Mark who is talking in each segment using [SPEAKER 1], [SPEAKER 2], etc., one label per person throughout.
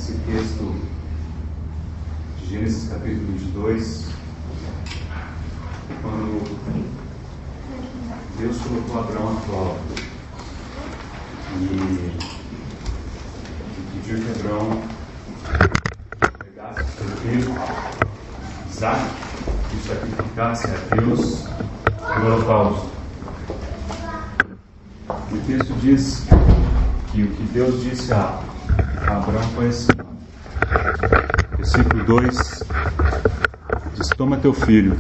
[SPEAKER 1] esse texto de Gênesis capítulo 22, quando Deus colocou Abraão à prova e pediu que Abraão pegasse seu filho Isaac e sacrificasse a Deus no holocausto. O texto diz que o que Deus disse a Abraão foi assim. Versículo 2 diz: toma teu filho,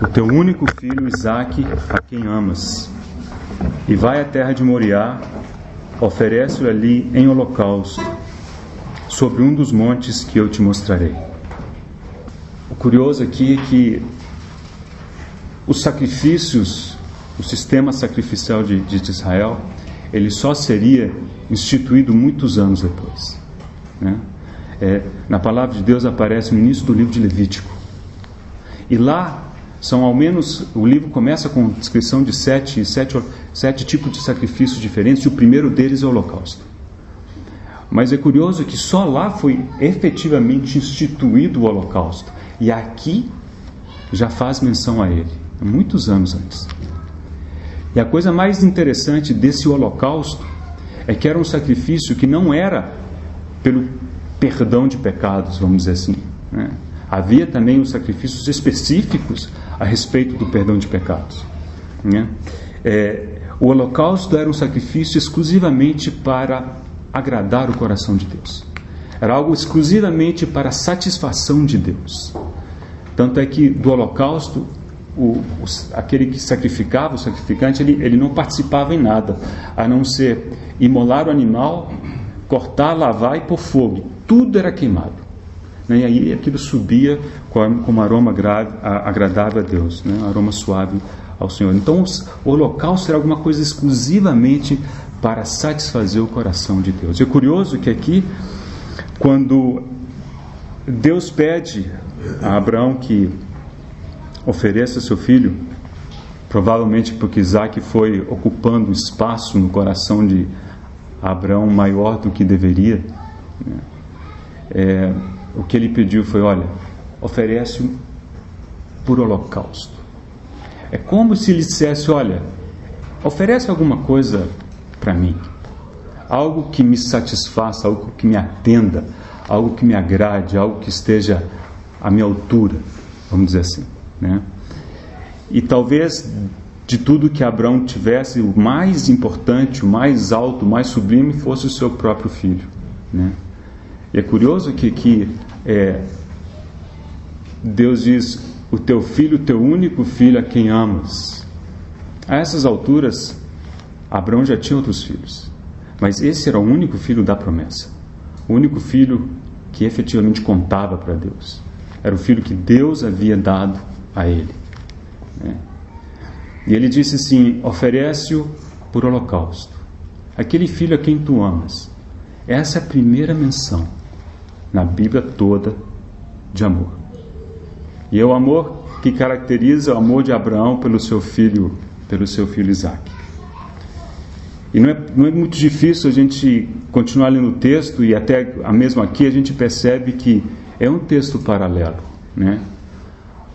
[SPEAKER 1] o teu único filho Isaque, a quem amas, e vai à terra de Moriá, oferece-o ali em holocausto, sobre um dos montes que eu te mostrarei. O curioso aqui é que os sacrifícios, o sistema sacrificial de Israel, ele só seria instituído muitos anos depois, né? Na palavra de Deus aparece no início do livro de Levítico, e lá são ao menos, o livro começa com descrição de sete tipos de sacrifícios diferentes, e o primeiro deles é o holocausto. Mas é curioso que só lá foi efetivamente instituído o holocausto, e aqui já faz menção a ele, muitos anos antes. E a coisa mais interessante desse holocausto é que era um sacrifício que não era pelo perdão de pecados, vamos dizer assim, né? Havia também os sacrifícios específicos a respeito do perdão de pecados, né? O holocausto era um sacrifício exclusivamente para agradar o coração de Deus. Era algo exclusivamente para a satisfação de Deus. Tanto é que do holocausto, aquele que sacrificava, o sacrificante, ele não participava em nada, a não ser imolar o animal, cortar, lavar e pôr fogo. Tudo era queimado, né? E aí aquilo subia como aroma agradável a Deus, né? Um aroma suave ao Senhor. Então o holocausto era alguma coisa exclusivamente para satisfazer o coração de Deus. É curioso que aqui, quando Deus pede a Abraão que ofereça seu filho, provavelmente porque Isaac foi ocupando espaço no coração de Abraão maior do que deveria, né? O que ele pediu foi: olha, oferece-o por holocausto. É como se ele dissesse: olha, oferece alguma coisa para mim, algo que me satisfaça, algo que me atenda, algo que me agrade, algo que esteja à minha altura, vamos dizer assim, né? E talvez de tudo que Abraão tivesse, o mais importante, o mais alto, o mais sublime fosse o seu próprio filho, né? E é curioso que Deus diz: o teu filho, o teu único filho a quem amas. A essas alturas Abraão já tinha outros filhos, mas esse era o único filho da promessa, o único filho que efetivamente contava para Deus. Era o filho que Deus havia dado a ele, né? E ele disse assim: oferece-o por holocausto, aquele filho a quem tu amas. Essa é a primeira menção na Bíblia toda de amor, e é o amor que caracteriza o amor de Abraão pelo seu filho Isaque. E não é muito difícil a gente continuar lendo o texto, e até mesmo aqui a gente percebe que é um texto paralelo, né,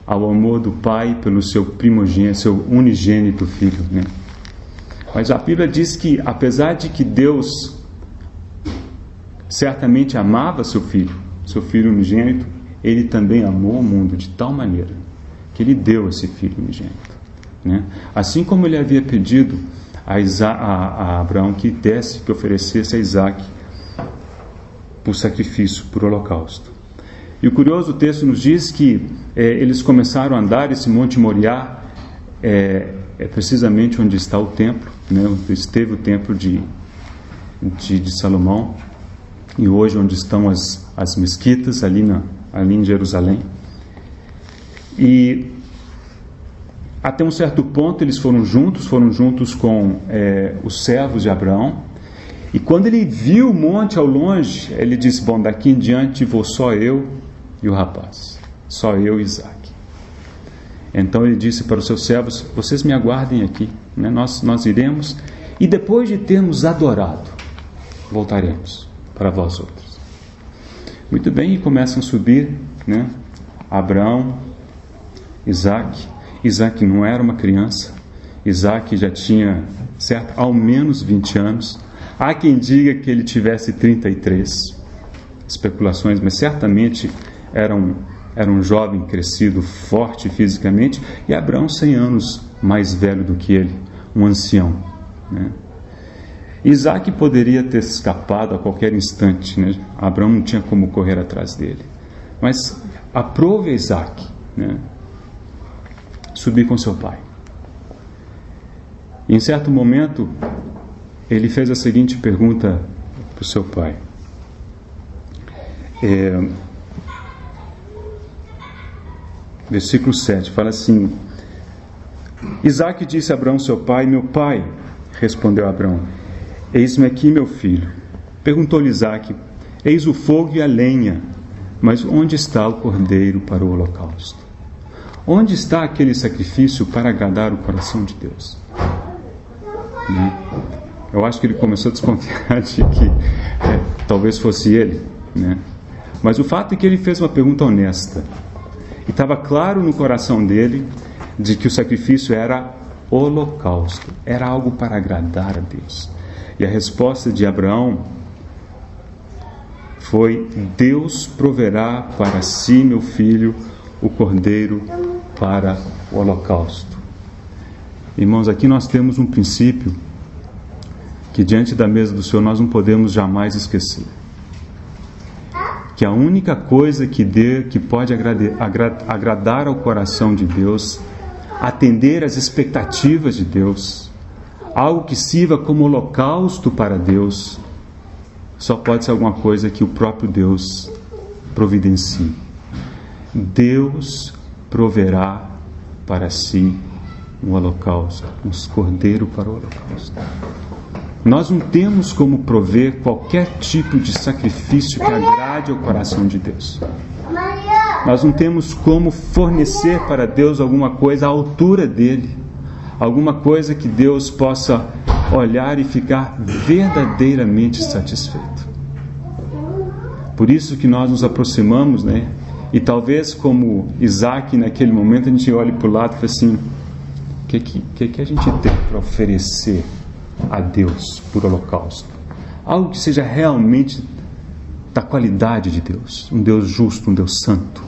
[SPEAKER 1] ao amor do pai pelo seu primogênito, seu unigênito filho, né? Mas a Bíblia diz que, apesar de que Deus certamente amava seu filho unigênito, ele também amou o mundo de tal maneira que ele deu esse filho unigênito, né? Assim como ele havia pedido a Abraão que oferecesse a Isaac por sacrifício, por holocausto. E o curioso, o texto nos diz que eles começaram a andar. Esse Monte Moriá é precisamente onde está o templo, né? Onde esteve o templo de Salomão, e hoje onde estão as mesquitas, ali em Jerusalém. E até um certo ponto eles foram juntos com os servos de Abraão. E quando ele viu o monte ao longe, ele disse: bom, daqui em diante vou só eu e o rapaz, só eu e Isaac. Então ele disse para os seus servos: vocês me aguardem aqui, né? Nós iremos, e depois de termos adorado, voltaremos para vós outros. Muito bem, e começam a subir, né? Abraão, Isaac. Isaac não era uma criança. Isaac já tinha, certo, ao menos 20 anos. Há quem diga que ele tivesse 33. Especulações, mas certamente era um jovem crescido, forte fisicamente, e Abraão 100 anos mais velho do que ele, um ancião, né? Isaac poderia ter escapado a qualquer instante, né? Abraão não tinha como correr atrás dele, mas aprove Isaac, né, subir com seu pai. E em certo momento ele fez a seguinte pergunta para o seu pai. Versículo 7 fala assim: Isaac disse a Abraão seu pai: meu pai. Respondeu Abraão: eis-me aqui, meu filho. Perguntou-lhe Isaac: eis o fogo e a lenha, mas onde está o cordeiro para o holocausto? Onde está aquele sacrifício para agradar o coração de Deus? Né? Eu acho que ele começou a desconfiar de que talvez fosse ele, né? Mas o fato é que ele fez uma pergunta honesta. E estava claro no coração dele de que o sacrifício era holocausto, era algo para agradar a Deus. E a resposta de Abraão foi: Deus proverá para si, meu filho, o cordeiro para o holocausto. Irmãos, aqui nós temos um princípio que diante da mesa do Senhor nós não podemos jamais esquecer. Que a única coisa que pode agradar ao coração de Deus, atender às expectativas de Deus, algo que sirva como holocausto para Deus, só pode ser alguma coisa que o próprio Deus providencie. Deus proverá para si um holocausto, um cordeiro para o holocausto. Nós não temos como prover qualquer tipo de sacrifício que agrade ao coração de Deus. Nós não temos como fornecer para Deus alguma coisa à altura dele, alguma coisa que Deus possa olhar e ficar verdadeiramente satisfeito. Por isso que nós nos aproximamos, né? E talvez como Isaac naquele momento a gente olhe para o lado e fala assim: o que a gente tem para oferecer a Deus por holocausto? Algo que seja realmente da qualidade de Deus, um Deus justo, um Deus santo.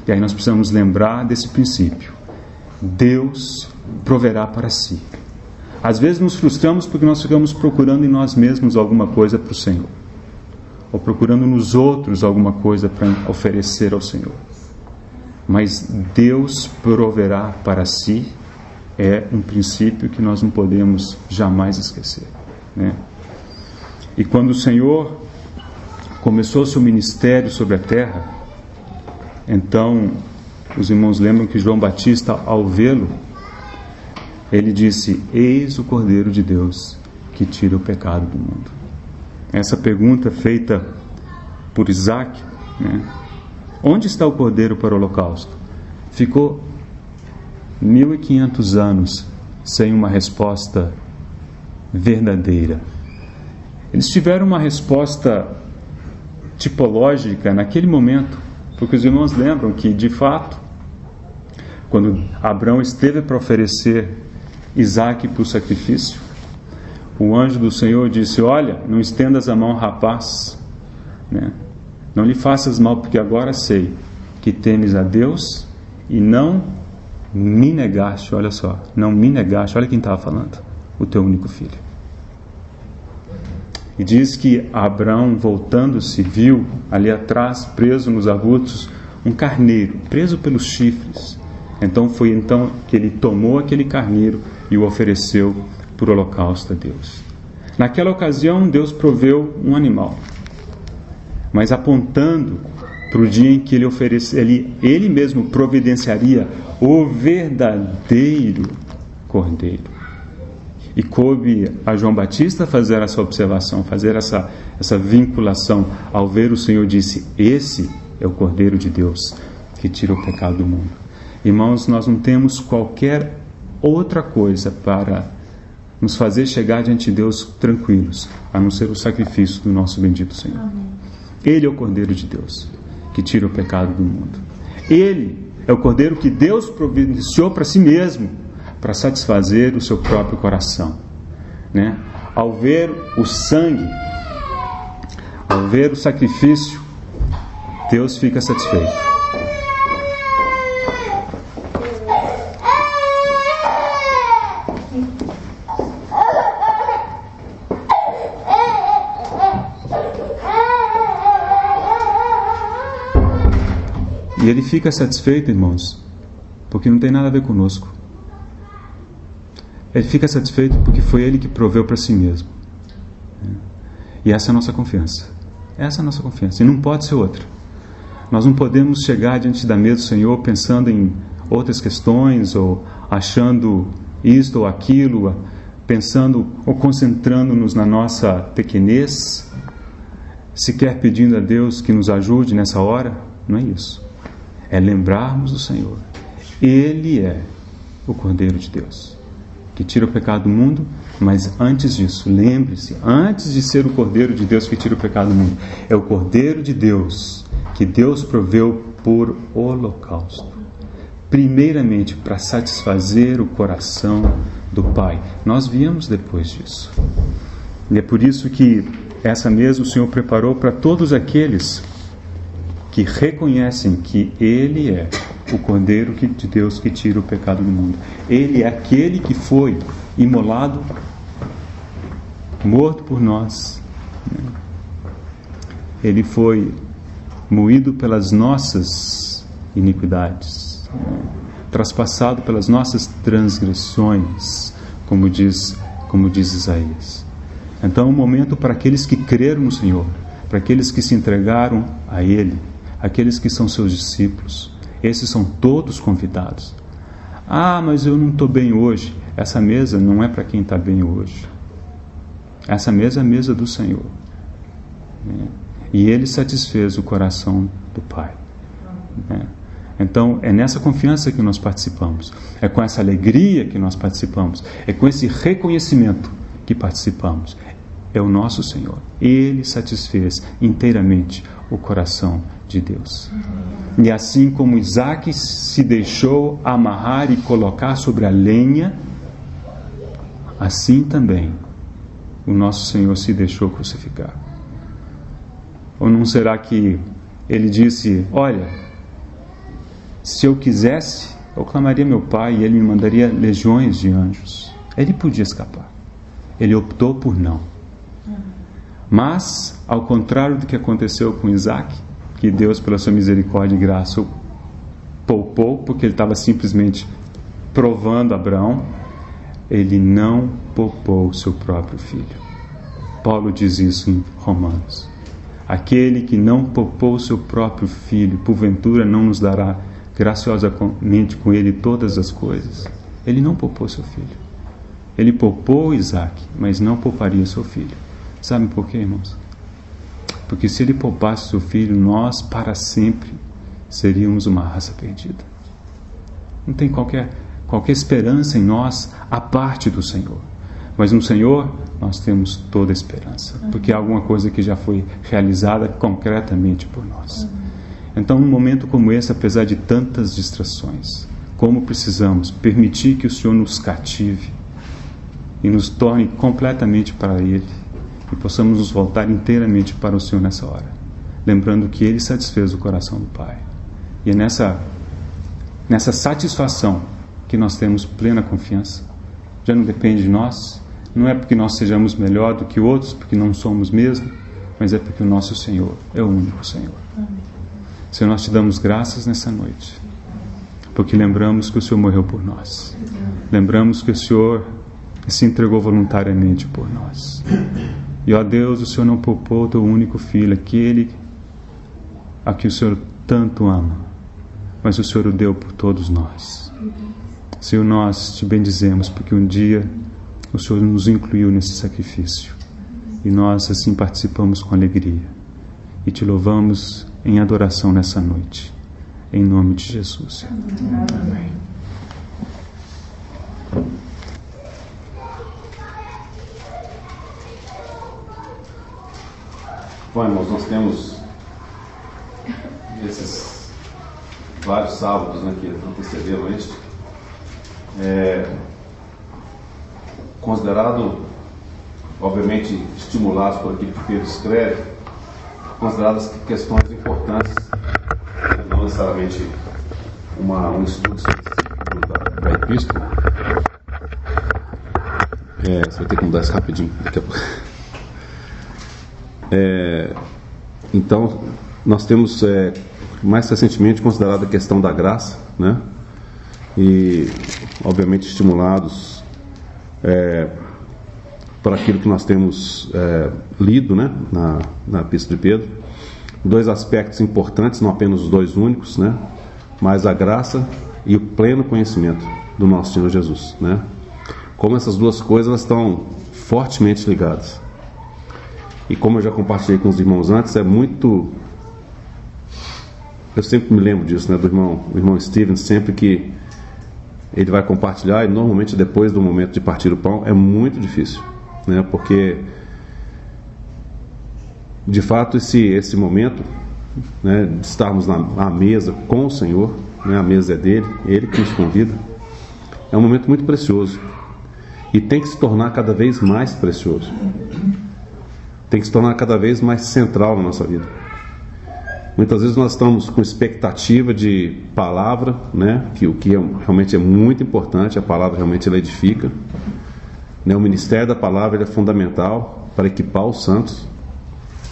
[SPEAKER 1] E aí nós precisamos lembrar desse princípio: Deus proverá para si. Às vezes nos frustramos porque nós ficamos procurando em nós mesmos alguma coisa para o Senhor, ou procurando nos outros alguma coisa para oferecer ao Senhor. Mas Deus proverá para si é um princípio que nós não podemos jamais esquecer, né? E quando o Senhor começou seu ministério sobre a terra, então os irmãos lembram que João Batista, ao vê-lo, ele disse: eis o Cordeiro de Deus que tira o pecado do mundo. Essa pergunta feita por Isaac, né? Onde está o cordeiro para o holocausto? Ficou 1500 anos sem uma resposta verdadeira. Eles tiveram uma resposta tipológica naquele momento, porque os irmãos lembram que, de fato, quando Abraão esteve para oferecer Isaac para o sacrifício, o anjo do Senhor disse: olha, não estendas a mão, rapaz, né? Não lhe faças mal, porque agora sei que temes a Deus e não me negaste. Olha só, não me negaste, olha quem estava falando, o teu único filho. E diz que Abraão, voltando-se, viu ali atrás, preso nos arbustos, um carneiro, preso pelos chifres. Então foi que ele tomou aquele carneiro e o ofereceu por holocausto a Deus. Naquela ocasião, Deus proveu um animal, mas apontando para o dia em que ele mesmo providenciaria o verdadeiro cordeiro. E coube a João Batista fazer essa observação, fazer essa vinculação. Ao ver o Senhor, disse: esse é o Cordeiro de Deus que tira o pecado do mundo. Irmãos, nós não temos qualquer outra coisa para nos fazer chegar diante de Deus tranquilos, a não ser o sacrifício do nosso bendito Senhor. Amém. Ele é o Cordeiro de Deus, que tira o pecado do mundo. Ele é o Cordeiro que Deus providenciou para si mesmo, para satisfazer o seu próprio coração, né? Ao ver o sangue, ao ver o sacrifício, Deus fica satisfeito. E Ele fica satisfeito, irmãos, porque não tem nada a ver conosco. Ele fica satisfeito porque foi Ele que proveu para si mesmo. E essa é a nossa confiança. Essa é a nossa confiança. E não pode ser outra. Nós não podemos chegar diante da mesa do Senhor pensando em outras questões, ou achando isto ou aquilo, pensando ou concentrando-nos na nossa pequenez, sequer pedindo a Deus que nos ajude nessa hora. Não é isso. É lembrarmos do Senhor. Ele é o Cordeiro de Deus, que tira o pecado do mundo, mas antes disso, lembre-se, antes de ser o Cordeiro de Deus que tira o pecado do mundo, é o Cordeiro de Deus que Deus proveu por holocausto. Primeiramente, para satisfazer o coração do Pai. Nós viemos depois disso. E é por isso que essa mesa o Senhor preparou para todos aqueles que reconhecem que Ele é o Cordeiro de Deus que tira o pecado do mundo. Ele é aquele que foi imolado, morto por nós. Ele foi moído pelas nossas iniquidades, traspassado pelas nossas transgressões, como diz Isaías. Então é um momento para aqueles que creram no Senhor, para aqueles que se entregaram a Ele, aqueles que são seus discípulos. Esses são todos convidados. Ah, mas eu não estou bem hoje. Essa mesa não é para quem está bem hoje. Essa mesa é a mesa do Senhor. E Ele satisfez o coração do Pai. Então, é nessa confiança que nós participamos. É com essa alegria que nós participamos. É com esse reconhecimento que participamos. É o nosso Senhor. Ele satisfez inteiramente o coração de Deus. E assim como Isaac se deixou amarrar e colocar sobre a lenha, assim também o nosso Senhor se deixou crucificar. Ou não será que Ele disse: olha, se eu quisesse, eu clamaria meu Pai e Ele me mandaria legiões de anjos. Ele podia escapar. Ele optou por não. Mas, ao contrário do que aconteceu com Isaac, que Deus, pela sua misericórdia e graça, o poupou, porque ele estava simplesmente provando Abraão, ele não poupou o seu próprio filho. Paulo diz isso em Romanos. Aquele que não poupou o seu próprio filho, porventura não nos dará graciosamente com ele todas as coisas. Ele não poupou seu filho. Ele poupou Isaac, mas não pouparia seu filho. Sabem por quê, irmãos? Porque se ele poupasse seu filho, nós para sempre seríamos uma raça perdida. Não tem qualquer esperança em nós a parte do Senhor. Mas no Senhor nós temos toda a esperança, porque é alguma coisa que já foi realizada concretamente por nós. Então, num momento como esse, apesar de tantas distrações, como precisamos permitir que o Senhor nos cative e nos torne completamente para Ele, e possamos nos voltar inteiramente para o Senhor nessa hora, lembrando que Ele satisfez o coração do Pai. E é nessa satisfação que nós temos plena confiança. Já não depende de nós, não é porque nós sejamos melhor do que outros, porque não somos mesmo, mas é porque o nosso Senhor é o único Senhor. Senhor, nós te damos graças nessa noite, porque lembramos que o Senhor morreu por nós. Lembramos que o Senhor se entregou voluntariamente por nós. E, ó Deus, o Senhor não poupou o teu único filho, aquele a que o Senhor tanto ama, mas o Senhor o deu por todos nós. Senhor, nós te bendizemos, porque um dia o Senhor nos incluiu nesse sacrifício, e nós assim participamos com alegria, e te louvamos em adoração nessa noite, em nome de Jesus. Amém.
[SPEAKER 2] Bom, irmãos, nós temos nesses vários sábados, né, que antecederam este, considerado, obviamente, estimulados por aquilo que Pedro escreve, consideradas questões importantes, não necessariamente um estudo específico da epístola. Você vai ter que mudar isso rapidinho daqui a pouco. Então, nós temos mais recentemente considerado a questão da graça, né? E obviamente estimulados por aquilo que nós temos lido, né? na Epístola de Pedro. Dois aspectos importantes, não apenas os dois únicos, né? Mas a graça e o pleno conhecimento do nosso Senhor Jesus, né? Como essas duas coisas elas estão fortemente ligadas. E como eu já compartilhei com os irmãos antes, eu sempre me lembro disso, né, do irmão Steven, sempre que ele vai compartilhar, e normalmente depois do momento de partir o pão, é muito difícil, né, porque de fato esse momento, né, de estarmos à mesa com o Senhor, né, a mesa é dele, ele que nos convida, é um momento muito precioso e tem que se tornar cada vez mais precioso. Tem que se tornar cada vez mais central na nossa vida. Muitas vezes nós estamos com expectativa de palavra, né? Que o que realmente é muito importante, a palavra realmente ela edifica, né? O ministério da palavra ele é fundamental para equipar os santos,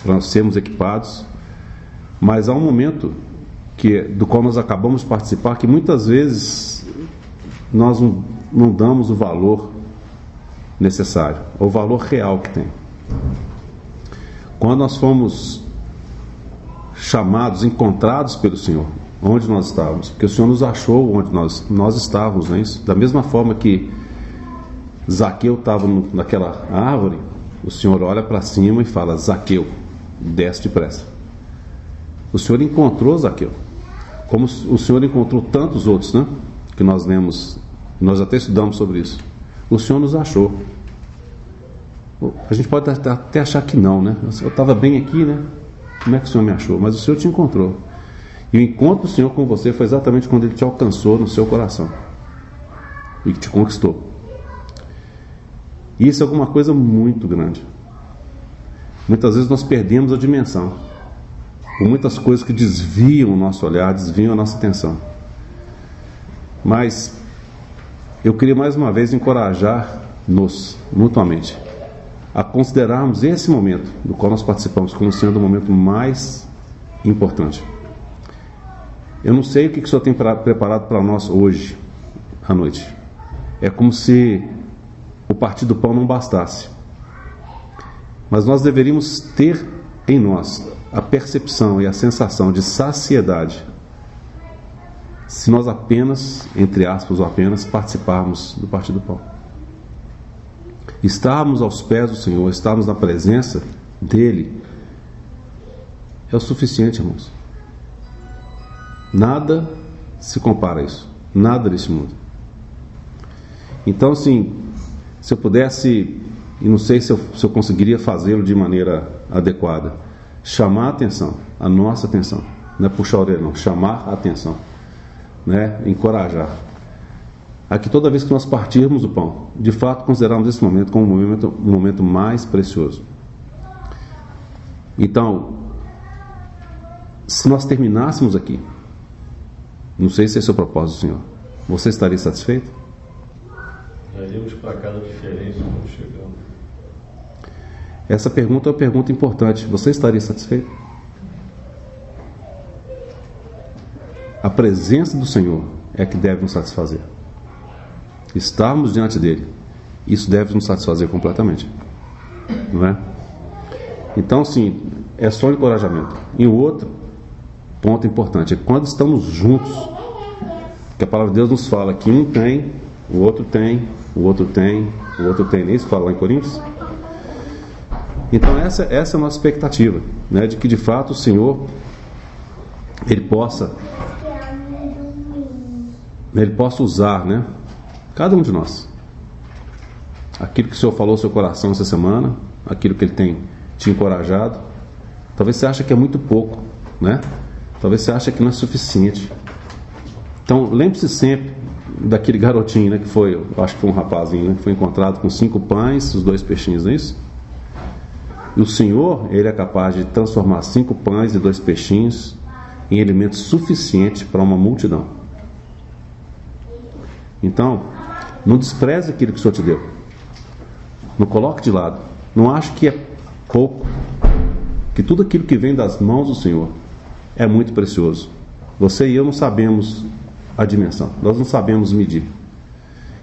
[SPEAKER 2] para nós sermos equipados, mas há um momento do qual nós acabamos de participar que muitas vezes nós não damos o valor necessário, o valor real que tem. Quando nós fomos chamados, encontrados pelo Senhor, onde nós estávamos, porque o Senhor nos achou onde nós estávamos, não é isso? Da mesma forma que Zaqueu estava naquela árvore, o Senhor olha para cima e fala: Zaqueu, desce depressa. O Senhor encontrou Zaqueu, como o Senhor encontrou tantos outros, né? Que nós lemos, nós até estudamos sobre isso. O Senhor nos achou. A gente pode até achar que não, né? Eu estava bem aqui, né? Como é que o Senhor me achou? Mas o Senhor te encontrou. E o encontro do Senhor com você foi exatamente quando Ele te alcançou no seu coração e que te conquistou. E isso é alguma coisa muito grande. Muitas vezes nós perdemos a dimensão por muitas coisas que desviam o nosso olhar, desviam a nossa atenção. Mas eu queria mais uma vez encorajar-nos mutuamente a considerarmos esse momento do qual nós participamos como sendo o momento mais importante. Eu não sei o que o Senhor tem preparado para nós hoje à noite. É como se o partir do pão não bastasse. Mas nós deveríamos ter em nós a percepção e a sensação de saciedade se nós apenas, entre aspas, ou apenas participarmos do partir do pão. Estarmos aos pés do Senhor, estarmos na presença dEle, é o suficiente, irmãos. Nada se compara a isso. Nada nesse mundo. Então, assim, se eu pudesse, e não sei se eu conseguiria fazê-lo de maneira adequada, chamar a atenção, a nossa atenção, não é puxar a orelha, não, chamar a atenção, né? Encorajar a que toda vez que nós partirmos o pão, de fato considerarmos esse momento como um momento mais precioso. Então, se nós terminássemos aqui, não sei se esse é o propósito do Senhor, você estaria satisfeito?
[SPEAKER 3] Já íamos para casa diferente quando chegamos.
[SPEAKER 2] Essa pergunta é uma pergunta importante. Você estaria satisfeito? A presença do Senhor é que deve nos satisfazer. Estarmos diante dele, isso deve nos satisfazer completamente, não é? Então, sim, é só encorajamento. E o outro ponto importante é quando estamos juntos, que a palavra de Deus nos fala que um tem, o outro tem, o outro tem, o outro tem. Nem isso fala lá em Coríntios? Então essa é a nossa expectativa, né, de que de fato o Senhor Ele possa usar, né, cada um de nós, aquilo que o Senhor falou no seu coração essa semana, aquilo que Ele tem te encorajado. Talvez você ache que é muito pouco, né? Talvez você ache que não é suficiente. Então, lembre-se sempre daquele garotinho, né, que foi, eu acho que foi um rapazinho, né, que foi encontrado com 5 pães, os 2 peixinhos, não é isso? E o Senhor, Ele é capaz de transformar 5 pães e 2 peixinhos em alimento suficiente para uma multidão. Então, não despreze aquilo que o Senhor te deu. Não coloque de lado. Não ache que é pouco. Que tudo aquilo que vem das mãos do Senhor é muito precioso. Você e eu não sabemos a dimensão. Nós não sabemos medir.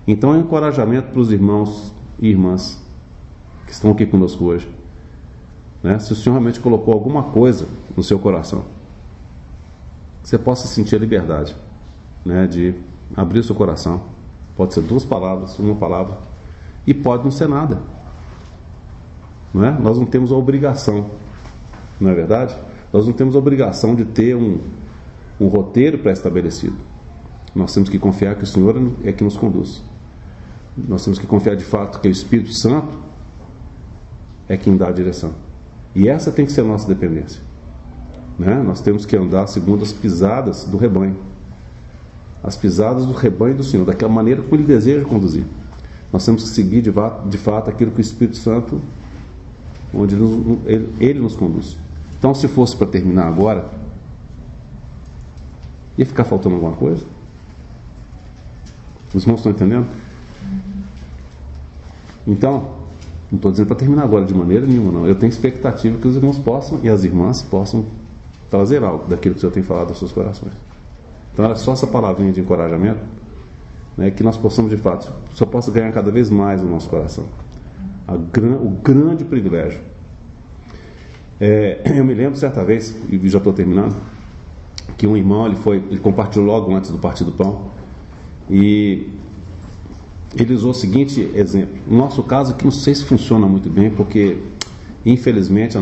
[SPEAKER 2] Então é um encorajamento para os irmãos e irmãs que estão aqui conosco hoje. Né? Se o Senhor realmente colocou alguma coisa no seu coração, você possa sentir a liberdade, né, de abrir o seu coração. Pode ser 2 palavras, 1 palavra, e pode não ser nada. Não é? Nós não temos a obrigação, não é verdade? Nós não temos a obrigação de ter um roteiro pré-estabelecido. Nós temos que confiar que o Senhor é que nos conduz. Nós temos que confiar de fato que o Espírito Santo é quem dá a direção. E essa tem que ser a nossa dependência. Né? Nós temos que andar segundo as pisadas do rebanho. As pisadas do rebanho do Senhor, daquela maneira como Ele deseja conduzir. Nós temos que seguir de fato aquilo que o Espírito Santo, onde Ele nos conduz. Então, se fosse para terminar agora, ia ficar faltando alguma coisa? Os irmãos estão entendendo? Então, não estou dizendo para terminar agora de maneira nenhuma, não. Eu tenho expectativa que os irmãos possam e as irmãs possam trazer algo daquilo que o Senhor tem falado aos seus corações. Então, era só essa palavrinha de encorajamento, né, que nós possamos de fato, só possa ganhar cada vez mais no nosso coração. O grande privilégio. Eu me lembro certa vez, e já estou terminando, que um irmão ele compartilhou logo antes do Partir do Pão, e ele usou o seguinte exemplo. No nosso caso aqui, não sei se funciona muito bem, porque infelizmente a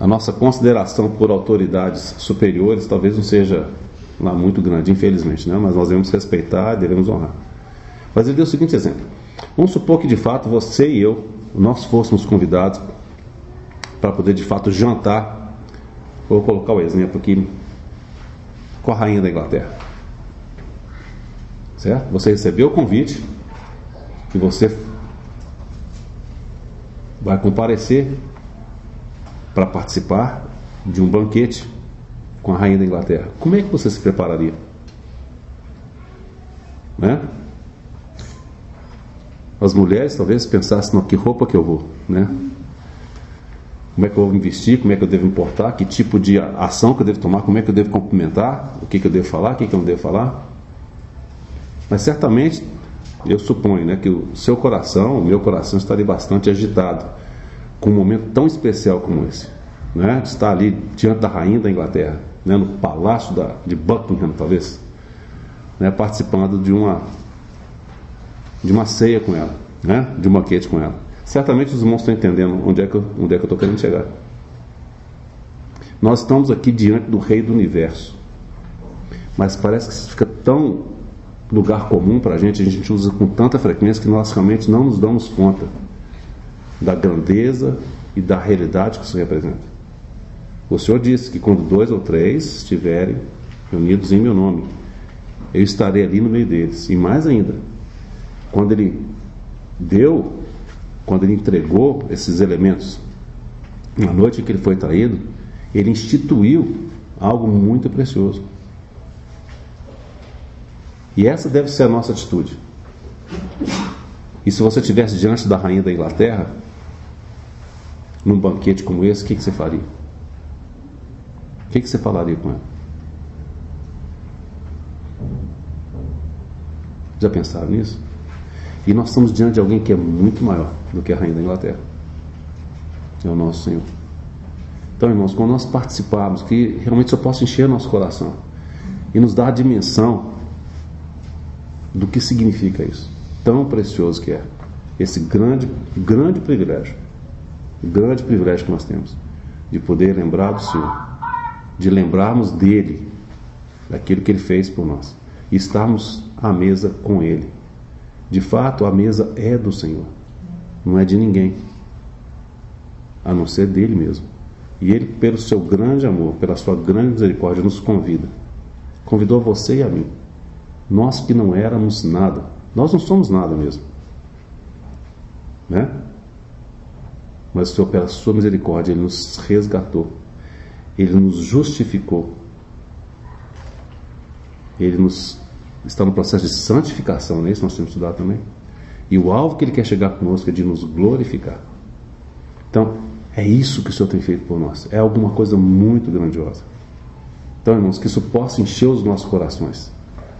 [SPEAKER 2] nossa consideração por autoridades superiores talvez não seja lá muito grande, infelizmente, né? Mas nós devemos respeitar, devemos honrar. Mas ele deu o seguinte exemplo. Vamos supor que de fato você e eu, nós fôssemos convidados para poder de fato jantar. Vou colocar o exemplo aqui com a rainha da Inglaterra. Certo? Você recebeu o convite e você vai comparecer para participar de um banquete com a rainha da Inglaterra. Como é que você se prepararia? Né? As mulheres talvez pensassem, que roupa que eu vou, né? Como é que eu vou me vestir, como é que eu devo me portar, que tipo de ação que eu devo tomar, como é que eu devo cumprimentar, o que eu devo falar, o que eu não devo falar. Mas certamente, eu suponho, né, que o seu coração, o meu coração estaria bastante agitado com um momento tão especial como esse, né, de estar ali diante da rainha da Inglaterra, né, no palácio de Buckingham, talvez, né, participando de uma ceia com ela, né, de um banquete com ela. Certamente os irmãos estão entendendo onde é que eu estou querendo chegar. Nós estamos aqui diante do Rei do Universo, mas parece que isso fica tão lugar comum para a gente usa com tanta frequência que nós realmente não nos damos conta da grandeza e da realidade que isso representa. O Senhor disse que quando 2 ou 3 estiverem reunidos em meu nome, eu estarei ali no meio deles. E mais ainda, quando Ele entregou esses elementos na noite em que Ele foi traído, Ele instituiu algo muito precioso. E essa deve ser a nossa atitude. E se você estivesse diante da rainha da Inglaterra, num banquete como esse, o que você faria? O que você falaria com ela? Já pensaram nisso? E nós estamos diante de alguém que é muito maior do que a rainha da Inglaterra. É o nosso Senhor. Então, irmãos, quando nós participarmos, que realmente só possa encher nosso coração e nos dar a dimensão do que significa isso, tão precioso que é esse grande privilégio, o grande privilégio que nós temos de poder lembrar do Senhor, de lembrarmos dele, daquilo que Ele fez por nós, e estarmos à mesa com Ele. De fato, a mesa é do Senhor, não é de ninguém. a não ser dele mesmo. E ele, pelo seu grande amor, pela sua grande misericórdia, nos convida. Convidou você e a mim. Nós que não éramos nada. Nós não somos nada mesmo, né? Mas o Senhor, pela sua misericórdia, Ele nos resgatou. Ele nos justificou. Ele está no processo de santificação, não é isso? Nós temos que estudar também. E o alvo que Ele quer chegar conosco é de nos glorificar. Então, é isso que o Senhor tem feito por nós. É alguma coisa muito grandiosa. Então, irmãos, que isso possa encher os nossos corações.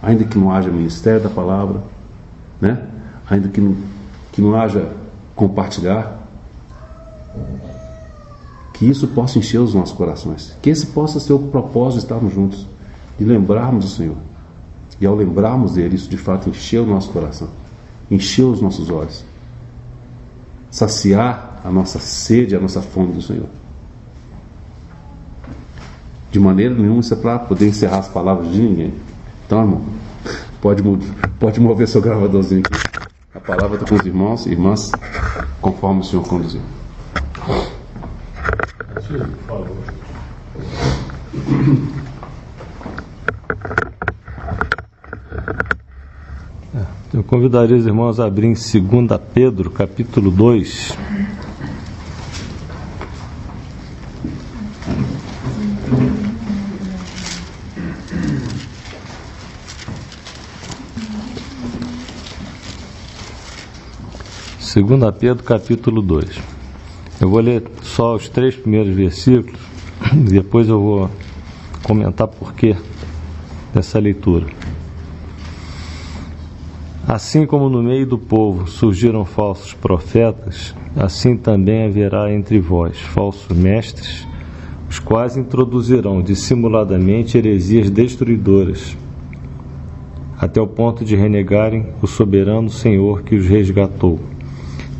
[SPEAKER 2] Ainda que não haja ministério da palavra, né? Ainda que não haja compartilhar, que isso possa encher os nossos corações. Que esse possa ser o propósito de estarmos juntos, de lembrarmos do Senhor. E ao lembrarmos dele, isso de fato encheu o nosso coração, encheu os nossos olhos, saciar a nossa sede, a nossa fome do Senhor. De maneira nenhuma isso é para poder encerrar as palavras de ninguém. Então, irmão, pode mover seu gravadorzinho aqui. A palavra está com os irmãos e irmãs, conforme o Senhor conduziu.
[SPEAKER 3] Por favor.
[SPEAKER 4] Eu convidaria os irmãos a abrir em 2 Pedro, capítulo 2. Segunda Pedro, capítulo 2. Eu vou ler só os 3 primeiros versículos, depois eu vou comentar por quê dessa leitura. Assim como no meio do povo surgiram falsos profetas, assim também haverá entre vós falsos mestres, os quais introduzirão dissimuladamente heresias destruidoras, até o ponto de renegarem o soberano Senhor que os resgatou,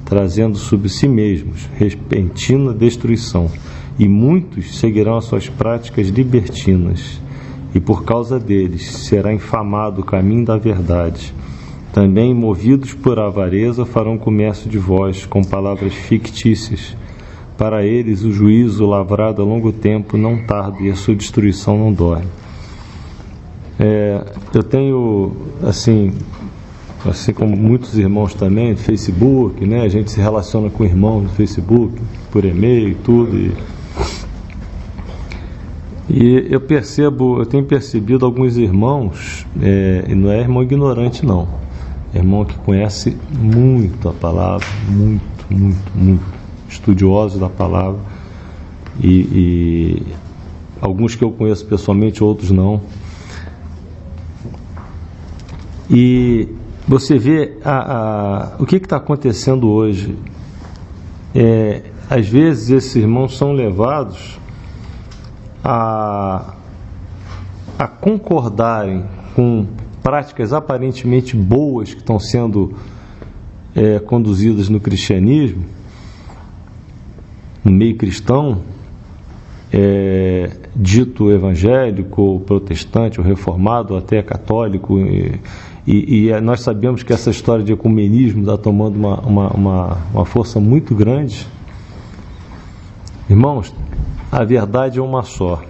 [SPEAKER 4] trazendo sobre si mesmos repentina destruição, e muitos seguirão as suas práticas libertinas, e por causa deles será infamado o caminho da verdade. Também, movidos por avareza, farão comércio de vós com palavras fictícias. Para eles o juízo lavrado a longo tempo não tarda, e a sua destruição não dorme. Eu tenho, assim como muitos irmãos também, no Facebook, né? A gente se relaciona com irmãos no Facebook, por e-mail e tudo. E eu tenho percebido alguns irmãos, e não é irmão ignorante não, é irmão que conhece muito a palavra, muito estudioso da palavra, e alguns que eu conheço pessoalmente, outros não. E você vê o que está acontecendo hoje. Às vezes esses irmãos são levados a concordarem com práticas aparentemente boas que estão sendo conduzidas no cristianismo, no meio cristão, dito evangélico, ou protestante, ou reformado, ou até católico, e nós sabemos que essa história de ecumenismo está tomando uma força muito grande. Irmãos, a verdade é uma só.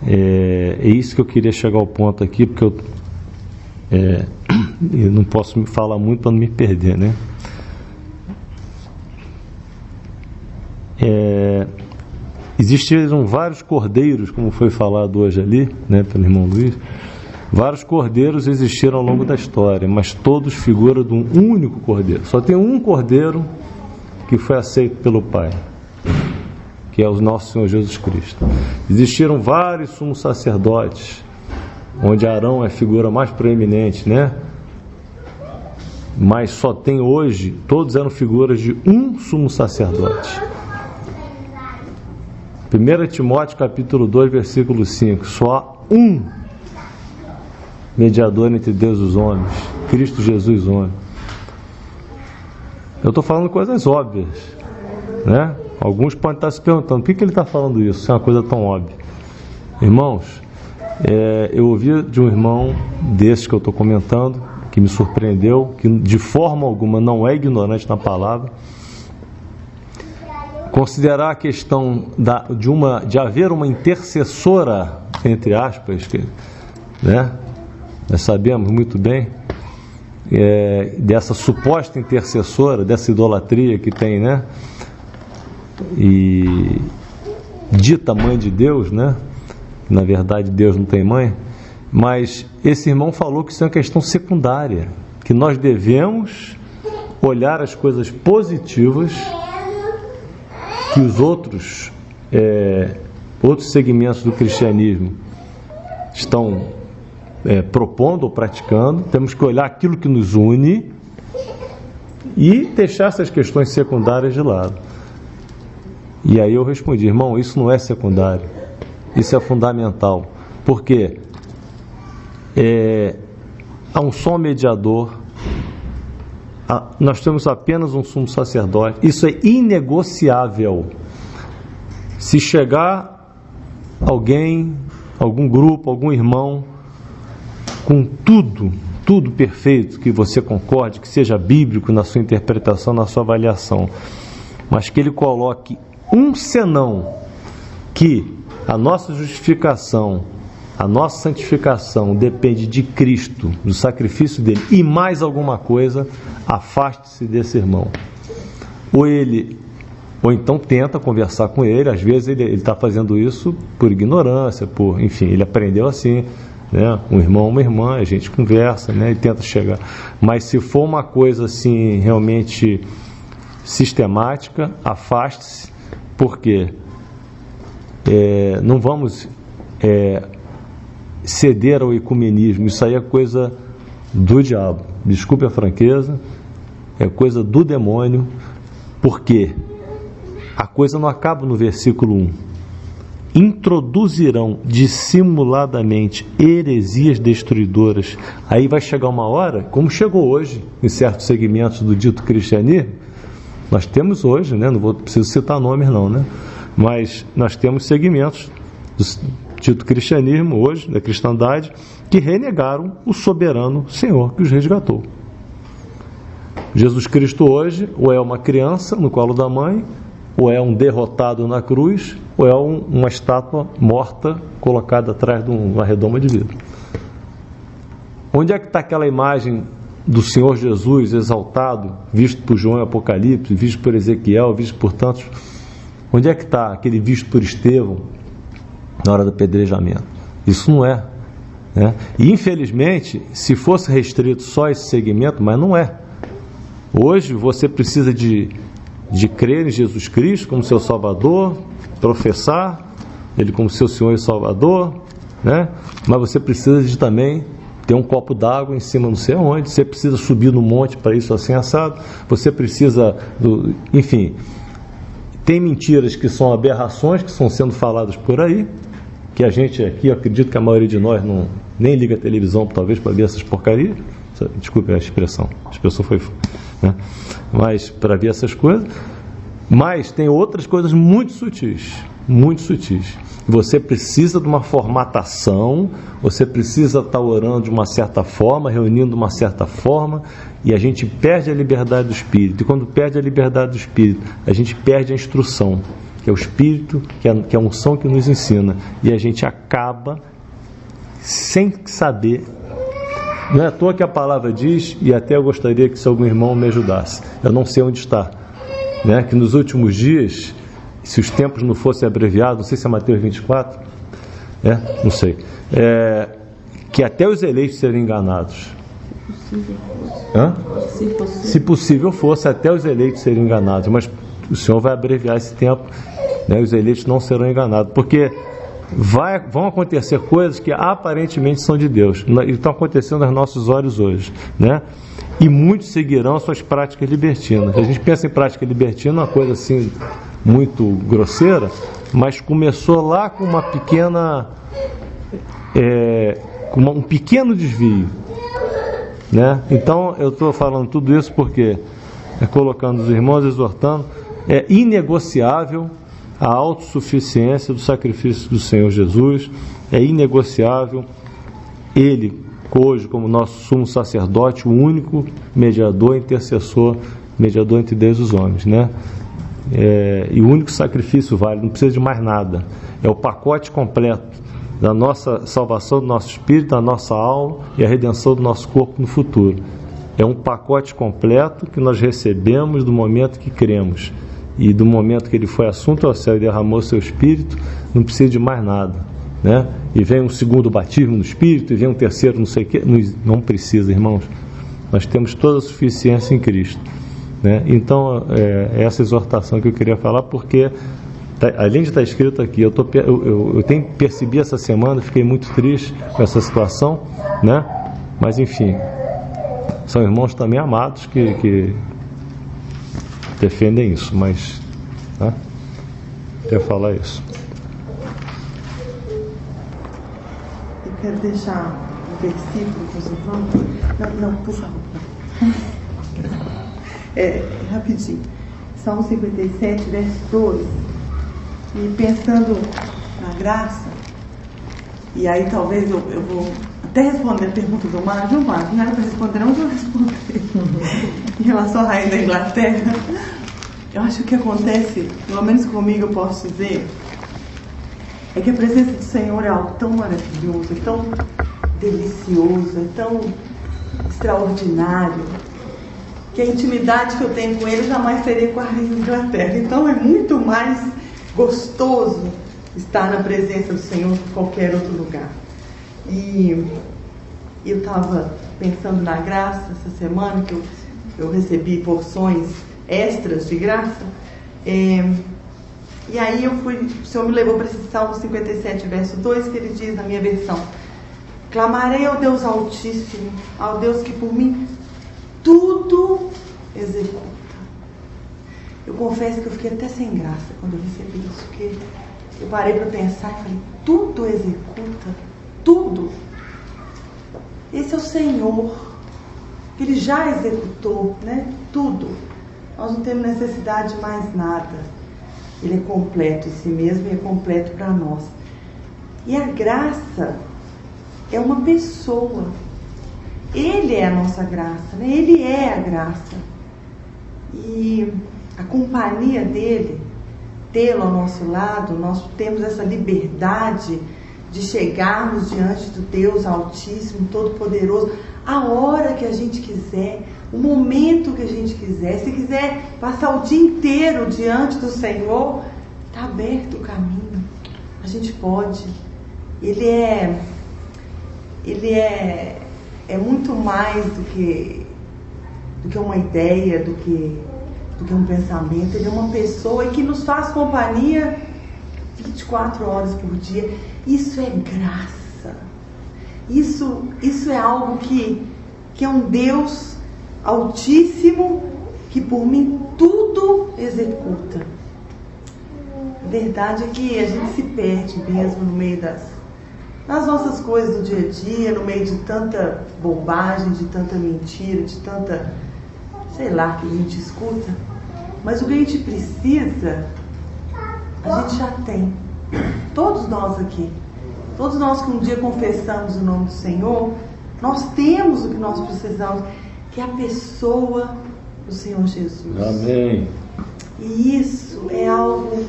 [SPEAKER 4] É isso que eu queria chegar ao ponto aqui, porque eu não posso me falar muito para não me perder, né? Existiram vários cordeiros, como foi falado hoje ali, né, pelo irmão Luiz. Vários cordeiros existiram ao longo da história, mas todos figuram de um único cordeiro. Só tem um cordeiro que foi aceito pelo Pai, que é o nosso Senhor Jesus Cristo. Existiram vários sumos sacerdotes, onde Arão é a figura mais proeminente, né? Mas só tem hoje, todos eram figuras de um sumo sacerdote. 1 Timóteo capítulo 2, versículo 5, só um mediador entre Deus e os homens, Cristo Jesus homem. Eu estou falando coisas óbvias, né? Alguns podem estar se perguntando, por que ele está falando isso? Isso é uma coisa tão óbvia. Irmãos, eu ouvi de um irmão desses que eu estou comentando, que me surpreendeu, que de forma alguma não é ignorante na palavra, considerar a questão de haver uma intercessora, entre aspas, né? Nós sabemos muito bem dessa suposta intercessora, dessa idolatria que tem, né? E dita mãe de Deus, né? Na verdade, Deus não tem mãe. Mas esse irmão falou que isso é uma questão secundária, que nós devemos olhar as coisas positivas que os outros segmentos do cristianismo estão propondo ou praticando. Temos que olhar aquilo que nos une e deixar essas questões secundárias de lado. E aí eu respondi: irmão, isso não é secundário, isso é fundamental. Por quê? Há um só mediador, nós temos apenas um sumo sacerdote, isso é inegociável. Se chegar alguém, algum grupo, algum irmão, com tudo perfeito, que você concorde, que seja bíblico na sua interpretação, na sua avaliação, mas que ele coloque um senão, que a nossa justificação, a nossa santificação depende de Cristo, do sacrifício dele, e mais alguma coisa, afaste-se desse irmão. Ou então tenta conversar com ele. Às vezes ele está fazendo isso por ignorância, enfim, ele aprendeu assim, né? Um irmão, uma irmã, a gente conversa, né? E tenta chegar. Mas se for uma coisa assim realmente sistemática, afaste-se, porque não vamos ceder ao ecumenismo. Isso aí é coisa do diabo, desculpe a franqueza, é coisa do demônio, porque a coisa não acaba no versículo 1. Introduzirão dissimuladamente heresias destruidoras. Aí vai chegar uma hora, como chegou hoje em certos segmentos do dito cristianismo. Nós temos hoje, né, não preciso citar nomes não, né, mas nós temos segmentos do dito cristianismo hoje, da cristandade, que renegaram o soberano Senhor que os resgatou. Jesus Cristo hoje ou é uma criança no colo da mãe, ou é um derrotado na cruz, ou é uma estátua morta colocada atrás de uma redoma de vidro. Onde é que está aquela imagem do Senhor Jesus exaltado, visto por João em Apocalipse, visto por Ezequiel, visto por tantos? Onde é que está aquele visto por Estevão na hora do apedrejamento? Isso não é, né? E infelizmente, se fosse restrito só a esse segmento, mas não é. Hoje você precisa de crer em Jesus Cristo como seu Salvador, professar Ele como seu Senhor e Salvador, né? Mas você precisa de também ter um copo d'água em cima não sei aonde, você precisa subir no monte para isso assim assado, você precisa, enfim, tem mentiras que são aberrações, que estão sendo faladas por aí, que a gente aqui, eu acredito que a maioria de nós nem liga a televisão talvez para ver essas porcarias, desculpe a expressão foi, né? Mas para ver essas coisas. Mas tem outras coisas muito sutis, muito sutis. Você precisa de uma formatação, você precisa estar orando de uma certa forma, reunindo de uma certa forma, e a gente perde a liberdade do Espírito. E quando perde a liberdade do Espírito, a gente perde a instrução, que é o Espírito, que é a unção que nos ensina, e a gente acaba sem saber. Não é à toa que a palavra diz, e até eu gostaria que se algum irmão me ajudasse, eu não sei onde está, né? Que nos últimos dias, se os tempos não fossem abreviados, não sei se é Mateus 24, não sei, que até os eleitos serem enganados. Se possível fosse, até os eleitos serem enganados, mas o Senhor vai abreviar esse tempo, né? Os eleitos não serão enganados, porque vão acontecer coisas que aparentemente são de Deus, e estão acontecendo aos nossos olhos hoje, né? E muitos seguirão suas práticas libertinas. A gente pensa em prática libertina, uma coisa assim muito grosseira, mas começou lá com uma pequena um pequeno desvio, né? Então eu estou falando tudo isso porque colocando os irmãos, exortando, é inegociável a autossuficiência do sacrifício do Senhor Jesus, é inegociável Ele, hoje, como nosso sumo sacerdote, o único mediador, intercessor, mediador entre Deus e os homens, né? e o único sacrifício válido, não precisa de mais nada. É o pacote completo da nossa salvação do nosso espírito, da nossa alma e a redenção do nosso corpo no futuro. É um pacote completo que nós recebemos do momento que cremos. E do momento que ele foi assunto ao céu e derramou seu espírito, não precisa de mais nada, né? E vem um segundo batismo no espírito, e vem um terceiro não sei o que, não precisa, irmãos. Nós temos toda a suficiência em Cristo, né? Então, é essa exortação que eu queria falar, porque além de estar escrito aqui, eu percebi essa semana, fiquei muito triste com essa situação, né? Mas enfim, são irmãos também amados que defendem isso, mas, né? Quer falar isso?
[SPEAKER 5] Eu quero deixar um versículo para os irmãos. Não, por favor. Rapidinho. Salmo 57, verso 12. E pensando na graça, e aí talvez eu vou até responder a pergunta do Mário. Viu, Mário? Não era para responder, não, eu vou responder. Em relação à rainha da Inglaterra, eu acho que o que acontece, pelo menos comigo eu posso dizer, é que a presença do Senhor é algo tão maravilhoso, é tão delicioso, é tão extraordinário, que a intimidade que eu tenho com Ele jamais teria com a rainha da Inglaterra. Então é muito mais gostoso estar na presença do Senhor que qualquer outro lugar. E eu estava pensando na graça essa semana, que eu recebi porções extras de graça, e aí o Senhor me levou para esse Salmo 57, verso 2, que ele diz na minha versão: clamarei ao Deus Altíssimo, ao Deus que por mim tudo executa. Eu confesso que eu fiquei até sem graça quando eu recebi isso, porque eu parei para pensar e falei: tudo executa, tudo. Esse é o Senhor, Ele já executou, né? Tudo. Nós não temos necessidade de mais nada. Ele é completo em si mesmo e é completo para nós. E a graça é uma pessoa. Ele é a nossa graça, né? Ele é a graça. E a companhia dele, tê-lo ao nosso lado, nós temos essa liberdade de chegarmos diante do Deus Altíssimo, Todo-Poderoso, a hora que a gente quiser, o momento que a gente quiser. Se quiser passar o dia inteiro diante do Senhor, está aberto o caminho, a gente pode. Ele é muito mais do que uma ideia, do que um pensamento. Ele é uma pessoa e que nos faz companhia 24 horas por dia. Isso é graça. Isso é algo que é um Deus Altíssimo, que por mim tudo executa. A verdade é que a gente se perde mesmo no meio nas nossas coisas do dia a dia, no meio de tanta bobagem, de tanta mentira, de tanta, sei lá, que a gente escuta. Mas o que a gente precisa, a gente já tem. Todos nós aqui, todos nós que um dia confessamos o nome do Senhor, nós temos o que nós precisamos, que é a pessoa do Senhor Jesus.
[SPEAKER 4] Amém.
[SPEAKER 5] E isso é algo,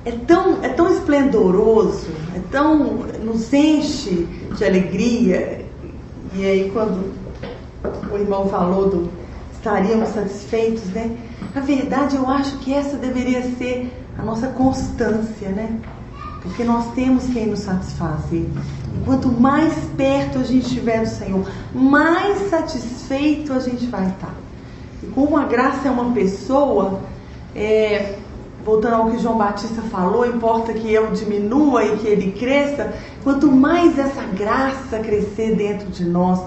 [SPEAKER 5] é tão esplendoroso, nos enche de alegria. E aí quando o irmão falou estaríamos satisfeitos, né? Na verdade, eu acho que essa deveria ser a nossa constância, né? Porque nós temos quem nos satisfazer. E quanto mais perto a gente estiver do Senhor, mais satisfeito a gente vai estar. E como a graça é uma pessoa, voltando ao que João Batista falou, importa que eu diminua e que ele cresça. Quanto mais essa graça crescer dentro de nós,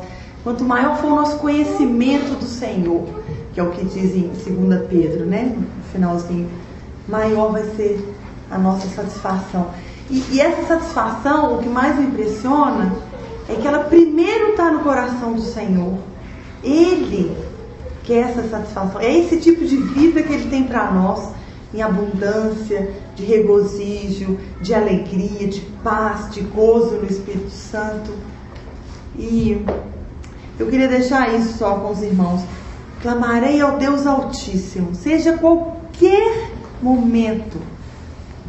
[SPEAKER 5] quanto maior for o nosso conhecimento do Senhor, que é o que diz em 2 Pedro, né? No finalzinho, maior vai ser a nossa satisfação. E essa satisfação, o que mais me impressiona, é que ela primeiro está no coração do Senhor. Ele quer essa satisfação. É esse tipo de vida que Ele tem para nós, em abundância, de regozijo, de alegria, de paz, de gozo no Espírito Santo. E eu queria deixar isso só com os irmãos. clamarei ao Deus Altíssimo, seja qualquer momento,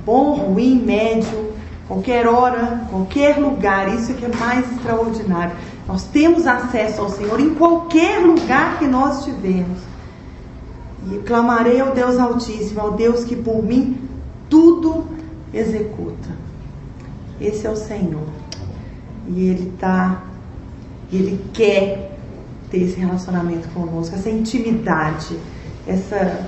[SPEAKER 5] bom, ruim, médio, qualquer hora, qualquer lugar. Isso é que é mais extraordinário. Nós temos acesso ao Senhor em qualquer lugar que nós estivermos. E clamarei ao Deus Altíssimo, ao Deus que por mim tudo executa. Esse é o Senhor. E Ele quer ter esse relacionamento conosco, essa intimidade, essa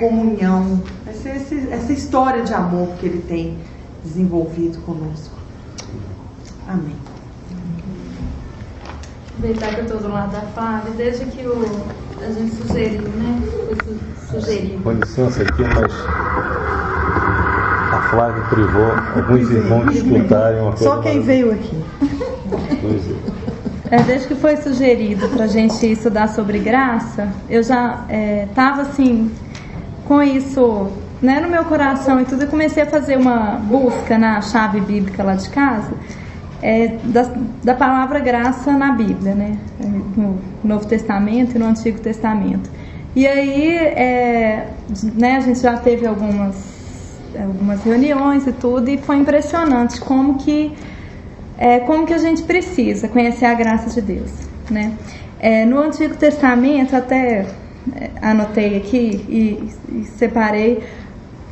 [SPEAKER 5] comunhão, essa história de amor que Ele tem desenvolvido conosco. Amém.
[SPEAKER 6] Aproveitar que eu estou do lado da Flávia, desde que a gente sugeriu, né? Foi sugerido.
[SPEAKER 4] Com licença aqui, mas a Flávia privou alguns irmãos de escutarem uma coisa.
[SPEAKER 5] Só quem veio aqui.
[SPEAKER 6] Desde que foi sugerido para a gente estudar sobre graça, eu já estava assim, com isso, né, no meu coração e tudo, eu comecei a fazer uma busca na chave bíblica lá de casa, da palavra graça na Bíblia, né, no Novo Testamento e no Antigo Testamento. E aí, né, a gente já teve algumas reuniões e tudo, e foi impressionante como que a gente precisa conhecer a graça de Deus, né? No Antigo Testamento, até anotei aqui e separei,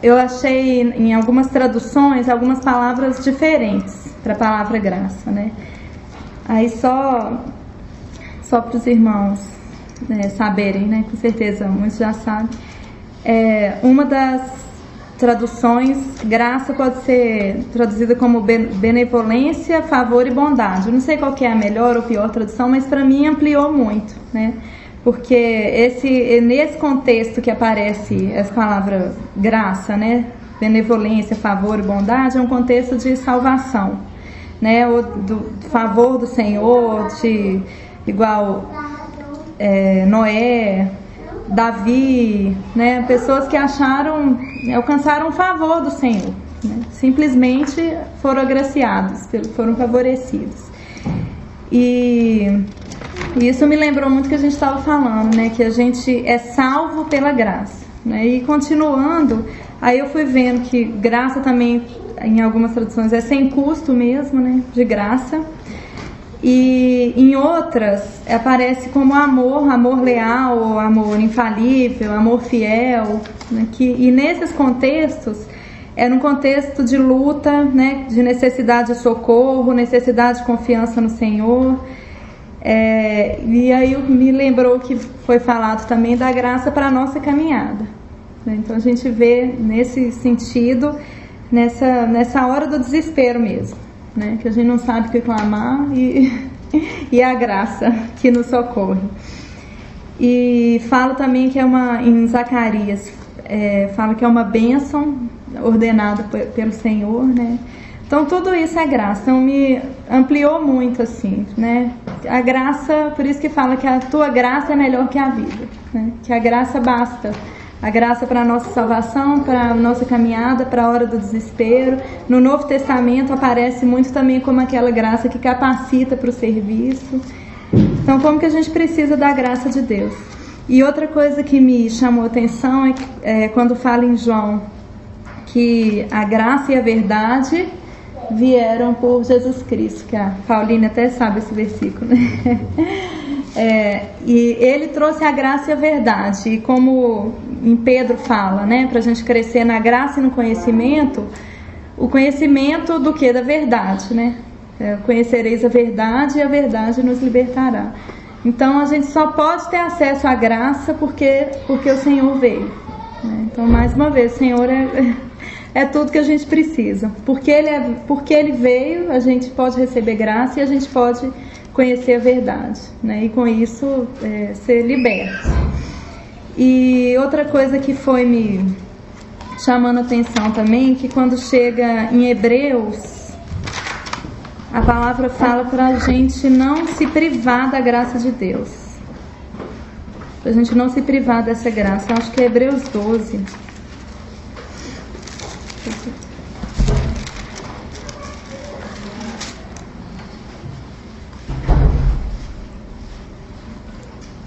[SPEAKER 6] eu achei em algumas traduções algumas palavras diferentes para a palavra graça, né? Aí só para os irmãos saberem, né? Com certeza muitos já sabem. Uma das traduções, graça pode ser traduzida como benevolência, favor e bondade. Eu não sei qual que é a melhor ou pior tradução, mas para mim ampliou muito, né? Porque nesse contexto que aparece essa palavra graça, né? Benevolência, favor e bondade, é um contexto de salvação, né? Ou do favor do Senhor, igual Noé, Davi, né? Pessoas que alcançaram o favor do Senhor, né? Simplesmente foram agraciados, foram favorecidos. E isso me lembrou muito que a gente estava falando, né? Que a gente é salvo pela graça, né? E continuando, aí eu fui vendo que graça também, em algumas traduções, é sem custo mesmo, né? De graça. E em outras aparece como amor leal, amor infalível, amor fiel, né? E nesses contextos num contexto de luta, né? De necessidade de socorro, necessidade de confiança no Senhor. E aí me lembrou que foi falado também da graça para a nossa caminhada, né? Então a gente vê nesse sentido, nessa hora do desespero mesmo, né? Que a gente não sabe o que clamar e a graça que nos socorre. E fala também que em Zacarias, fala que é uma bênção ordenada pelo Senhor, né? Então tudo isso é graça. Então me ampliou muito, assim, né? A graça, por isso que fala que a tua graça é melhor que a vida, né? Que a graça basta. A graça para a nossa salvação, para a nossa caminhada, para a hora do desespero. No Novo Testamento aparece muito também como aquela graça que capacita para o serviço. Então, como que a gente precisa da graça de Deus? E outra coisa que me chamou a atenção é quando fala em João que a graça e a verdade vieram por Jesus Cristo, que a Pauline até sabe esse versículo, né? E ele trouxe a graça e a verdade, e como em Pedro fala, né, para a gente crescer na graça e no conhecimento, o conhecimento do que? Da verdade, né? Conhecereis a verdade e a verdade nos libertará. Então a gente só pode ter acesso à graça porque o Senhor veio, né? Então, mais uma vez, o Senhor é tudo que a gente precisa. Porque ele veio, a gente pode receber graça e a gente pode conhecer a verdade, né? E com isso ser liberto. E outra coisa que foi me chamando a atenção também, que quando chega em Hebreus, a palavra fala para a gente não se privar da graça de Deus, para a gente não se privar dessa graça. Eu acho que é Hebreus 12.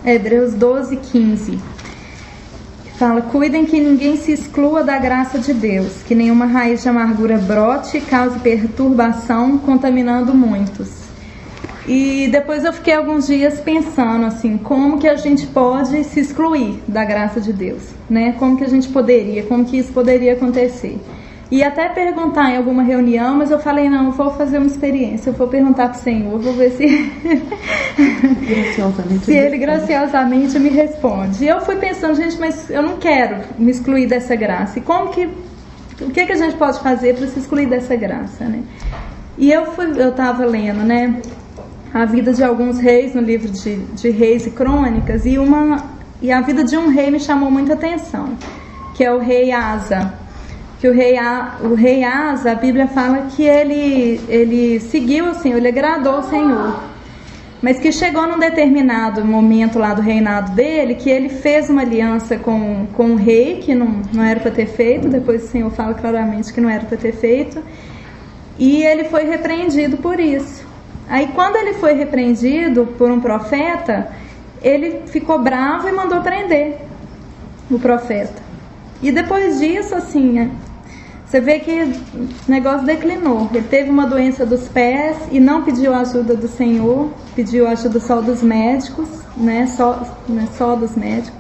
[SPEAKER 6] Hebreus 12:15. Fala: cuidem que ninguém se exclua da graça de Deus, que nenhuma raiz de amargura brote e cause perturbação, contaminando muitos. E depois eu fiquei alguns dias pensando assim, como que a gente pode se excluir da graça de Deus, né? Como que a gente poderia, como que isso poderia acontecer. E até perguntar em alguma reunião, mas eu falei, não, eu vou fazer uma experiência, eu vou perguntar para o Senhor, vou ver se Ele graciosamente me responde. E eu fui pensando, gente, mas eu não quero me excluir dessa graça. E o que a gente pode fazer para se excluir dessa graça, né? E eu estava lendo, né, a vida de alguns reis no livro de Reis e Crônicas, e a vida de um rei me chamou muita atenção, que é o rei Asa. Que o rei Asa, a Bíblia fala que ele seguiu o Senhor, ele agradou o Senhor, mas que chegou num determinado momento lá do reinado dele, que ele fez uma aliança com o rei, que não era para ter feito. Depois o Senhor fala claramente que não era para ter feito, e ele foi repreendido por isso. Aí quando ele foi repreendido por um profeta, ele ficou bravo e mandou prender o profeta. E depois disso, assim, você vê que o negócio declinou. Ele teve uma doença dos pés e não pediu a ajuda do Senhor, pediu a ajuda só dos médicos, né? Só dos médicos.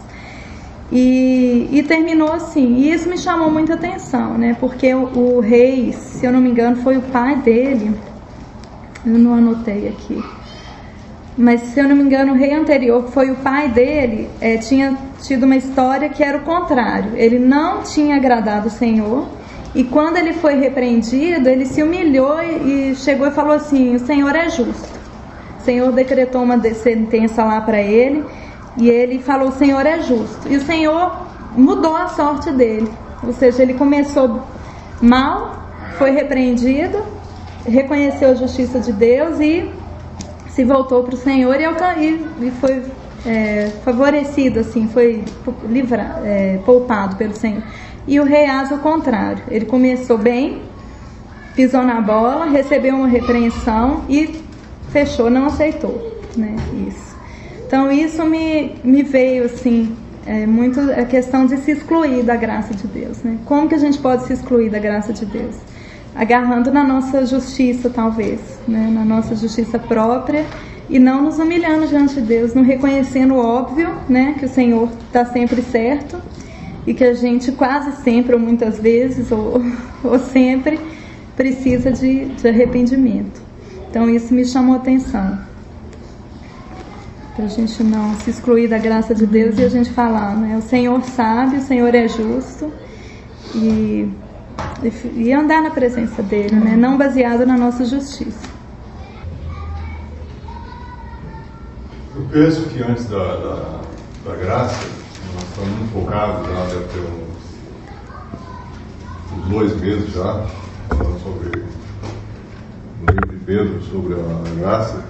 [SPEAKER 6] E terminou assim. E isso me chamou muita atenção, né? Porque o rei, se eu não me engano, foi o pai dele. Eu não anotei aqui. Mas, se eu não me engano, o rei anterior, que foi o pai dele, tinha tido uma história que era o contrário. Ele não tinha agradado o Senhor, e quando ele foi repreendido, ele se humilhou e chegou e falou assim: o Senhor é justo. O Senhor decretou uma sentença lá para ele, e ele falou: o Senhor é justo. E o Senhor mudou a sorte dele. Ou seja, ele começou mal, foi repreendido, reconheceu a justiça de Deus e se voltou para o Senhor e foi favorecido, assim, foi poupado pelo Senhor. E o rei Asa, ao contrário, ele começou bem, pisou na bola, recebeu uma repreensão e fechou, não aceitou, né? Isso. Então isso me veio assim, muito a questão de se excluir da graça de Deus, né? Como que a gente pode se excluir da graça de Deus? Agarrando na nossa justiça, talvez, né? Na nossa justiça própria, e não nos humilhando diante de Deus, não reconhecendo o óbvio, né? Que o Senhor está sempre certo, e que a gente quase sempre, ou muitas vezes, ou sempre, precisa de arrependimento. Então isso me chamou a atenção, para a gente não se excluir da graça de Deus e a gente falar, né? O Senhor sabe, o Senhor é justo, e andar na presença dele, né? Não baseado na nossa justiça.
[SPEAKER 7] Eu penso que antes da graça, nós estamos muito focados, já deve ter uns 2 meses já, falando sobre o livro de Pedro, sobre a graça.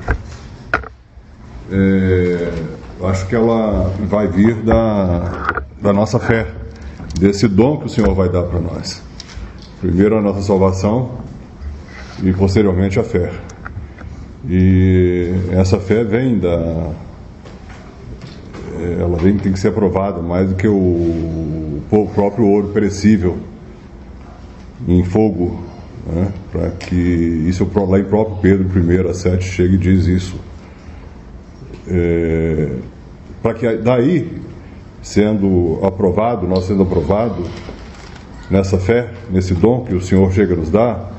[SPEAKER 7] Eu acho que ela vai vir da nossa fé, desse dom que o Senhor vai dar para nós. Primeiro a nossa salvação e posteriormente a fé. E essa fé vem ela tem que ser aprovada mais do que o próprio ouro perecível em fogo, né? Para que isso lá em próprio Pedro 1:7 chega e diz isso. Para que daí, sendo aprovado, nós sendo aprovados nessa fé, nesse dom que o Senhor chega a nos dar,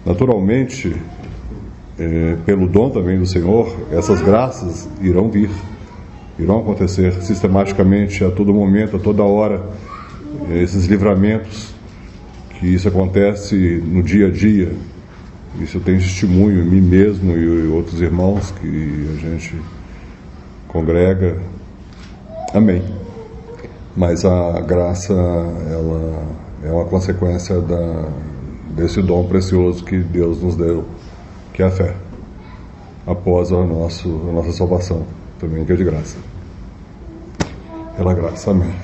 [SPEAKER 7] naturalmente, pelo dom também do Senhor, essas graças irão vir, irão acontecer sistematicamente a todo momento, a toda hora, esses livramentos, que isso acontece no dia a dia. Isso eu tenho testemunho em mim mesmo e outros irmãos que a gente congrega. Amém. Mas a graça, ela é uma consequência desse dom precioso que Deus nos deu, que é a fé, após a nossa salvação, também que é de graça. Pela graça, amém.